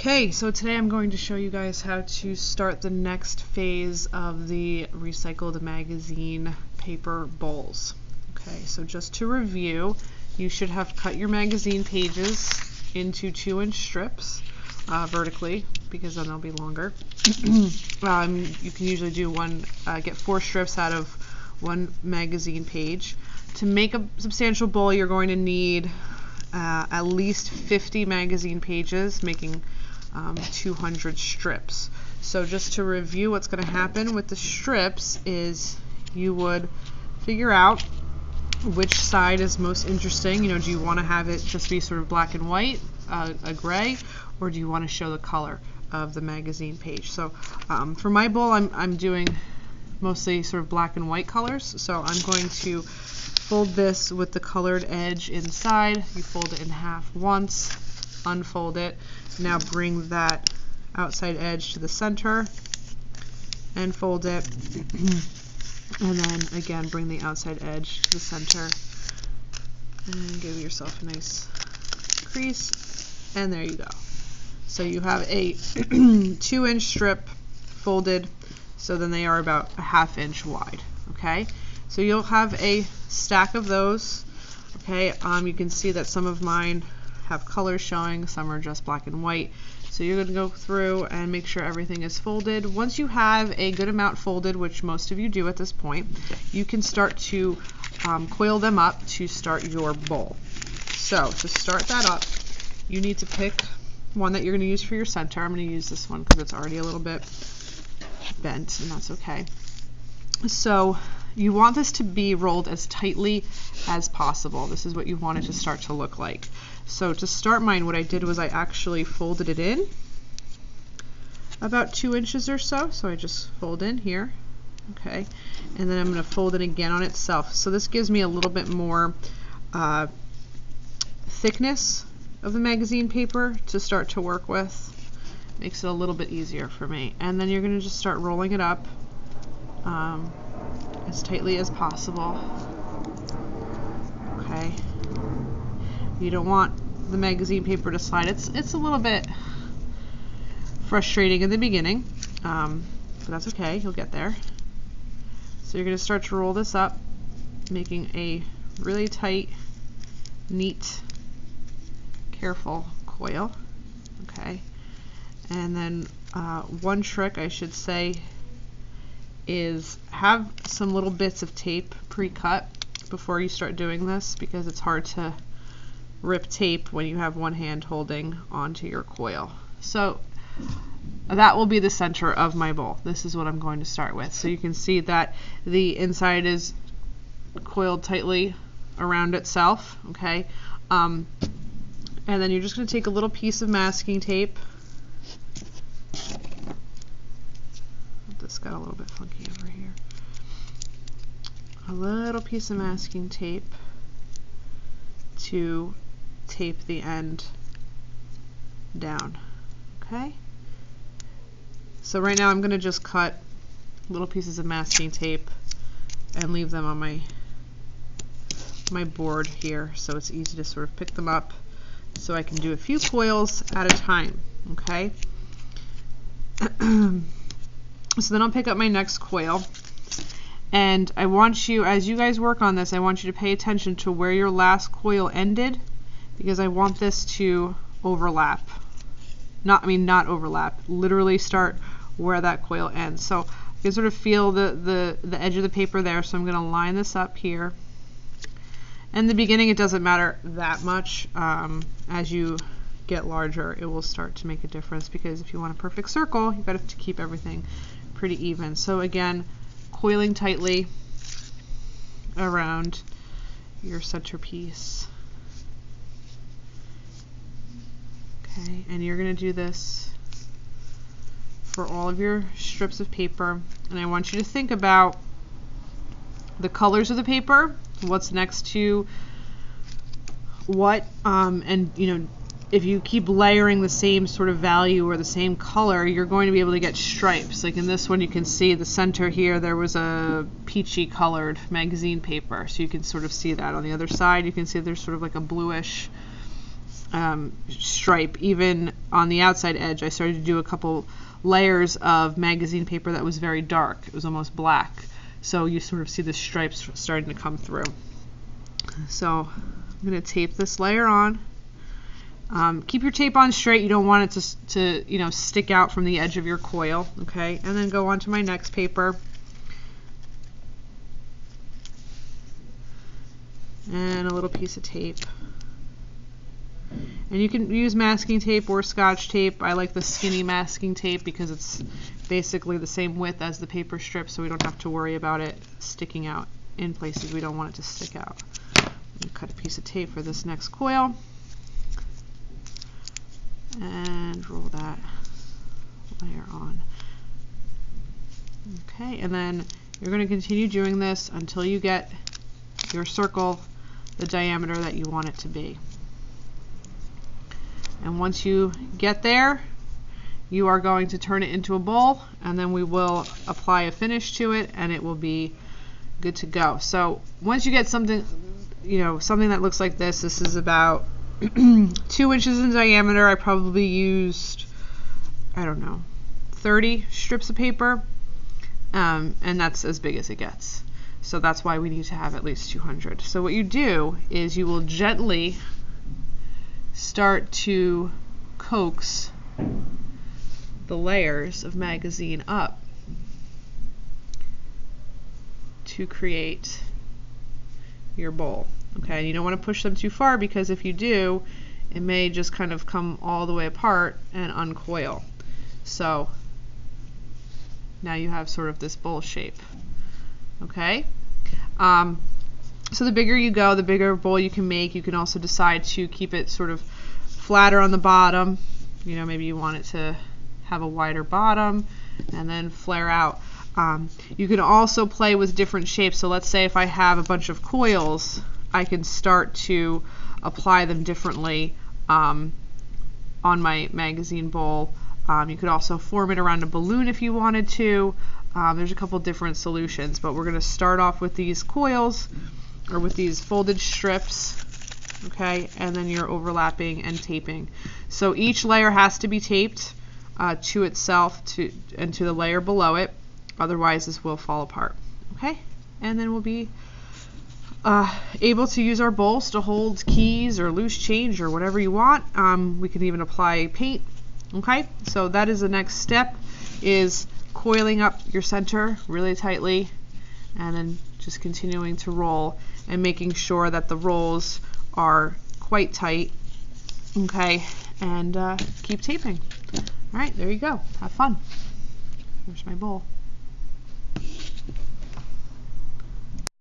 Okay, so today I'm going to show you guys how to start the next phase of the recycled magazine paper bowls. Okay, so just to review, you should have cut your magazine pages into 2-inch strips vertically, because then they'll be longer. You can usually do get 4 strips out of one magazine page. To make a substantial bowl, you're going to need at least 50 magazine pages, making 200 strips. So just to review, what's going to happen with the strips is you would figure out which side is most interesting. Do you want to have it just be sort of black and white, a gray, or do you want to show the color of the magazine page? So for my bowl, I'm doing mostly sort of black and white colors. So I'm going to fold this with the colored edge inside. You fold it in half once, unfold it. Now bring that outside edge to the center and fold it. And then again, bring the outside edge to the center and give yourself a nice crease. And there you go. So you have a 2-inch strip folded, so then they are about a 1/2 inch wide. Okay, so you'll have a stack of those. Okay, you can see that some of mine have colors showing, some are just black and white. So you're going to go through and make sure everything is folded. Once you have a good amount folded, which most of you do at this point, you can start to coil them up to start your bowl. So to start that up, you need to pick one that you're going to use for your center. I'm going to use this one because it's already a little bit bent, and that's okay. So you want this to be rolled as tightly as possible. This is what you want it to start to look like. So to start mine, what I did was I actually folded it in about 2 inches or so. So I just fold in here, okay, and then I'm going to fold it again on itself. So this gives me a little bit more thickness of the magazine paper to start to work with. Makes it a little bit easier for me. And then you're going to just start rolling it up as tightly as possible. Okay. You don't want the magazine paper to slide. It's a little bit frustrating in the beginning, but that's okay. You'll get there. So you're going to start to roll this up, making a really tight, neat, careful coil. Okay. And then one trick I should say is have some little bits of tape pre-cut before you start doing this, because it's hard to rip tape when you have one hand holding onto your coil. So that will be the center of my bowl. This is what I'm going to start with. So you can see that the inside is coiled tightly around itself, okay? And then you're just going to take a little piece of masking tape. This got a little bit funky over here. A little piece of masking tape to tape the end down. Okay? So right now I'm going to just cut little pieces of masking tape and leave them on my board here, so it's easy to sort of pick them up, so I can do a few coils at a time. Okay? So then I'll pick up my next coil, and I want you, as you guys work on this, I want you to pay attention to where your last coil ended, because I want this to overlap. Not overlap, literally start where that coil ends. So you can sort of feel the edge of the paper there, so I'm going to line this up here. In the beginning it doesn't matter that much. As you get larger, it will start to make a difference, because if you want a perfect circle, you've got to keep everything pretty even. So again, coiling tightly around your centerpiece. Okay, and you're going to do this for all of your strips of paper, and I want you to think about the colors of the paper, what's next to what, and if you keep layering the same sort of value or the same color, you're going to be able to get stripes. Like in this one, you can see the center here, there was a peachy colored magazine paper, so you can sort of see that. On the other side, you can see there's sort of like a bluish stripe. Even on the outside edge, I started to do a couple layers of magazine paper that was very dark. It was almost black. So you sort of see the stripes starting to come through. So I'm going to tape this layer on. Keep your tape on straight. You don't want it to stick out from the edge of your coil. Okay, and then go on to my next paper. And a little piece of tape. And you can use masking tape or Scotch tape. I like the skinny masking tape because it's basically the same width as the paper strip, so we don't have to worry about it sticking out in places we don't want it to stick out. Cut a piece of tape for this next coil and roll that layer on. Okay, and then you're going to continue doing this until you get your circle the diameter that you want it to be. And once you get there, you are going to turn it into a bowl, and then we will apply a finish to it, and it will be good to go. So once you get something, something that looks like this, this is about 2 inches in diameter. I probably used, 30 strips of paper, and that's as big as it gets. So that's why we need to have at least 200. So what you do is you will gently start to coax the layers of magazine up to create your bowl. Okay, and you don't want to push them too far, because if you do, it may just kind of come all the way apart and uncoil. So now you have sort of this bowl shape. Okay, so the bigger you go, the bigger bowl you can make. You can also decide to keep it sort of flatter on the bottom. Maybe you want it to have a wider bottom and then flare out. You can also play with different shapes. So let's say if I have a bunch of coils, I can start to apply them differently on my magazine bowl. You could also form it around a balloon if you wanted to. There's a couple different solutions, but we're going to start off with these coils, or with these folded strips, okay, and then you're overlapping and taping. So each layer has to be taped to itself and to the layer below it, otherwise this will fall apart. Okay, and then we'll be able to use our bowls to hold keys or loose change or whatever you want. We can even apply paint. Okay, so that is the next step, is coiling up your center really tightly and then just continuing to roll and making sure that the rolls are quite tight. Okay, and keep taping. All right, there you go. Have fun. Here's my bowl.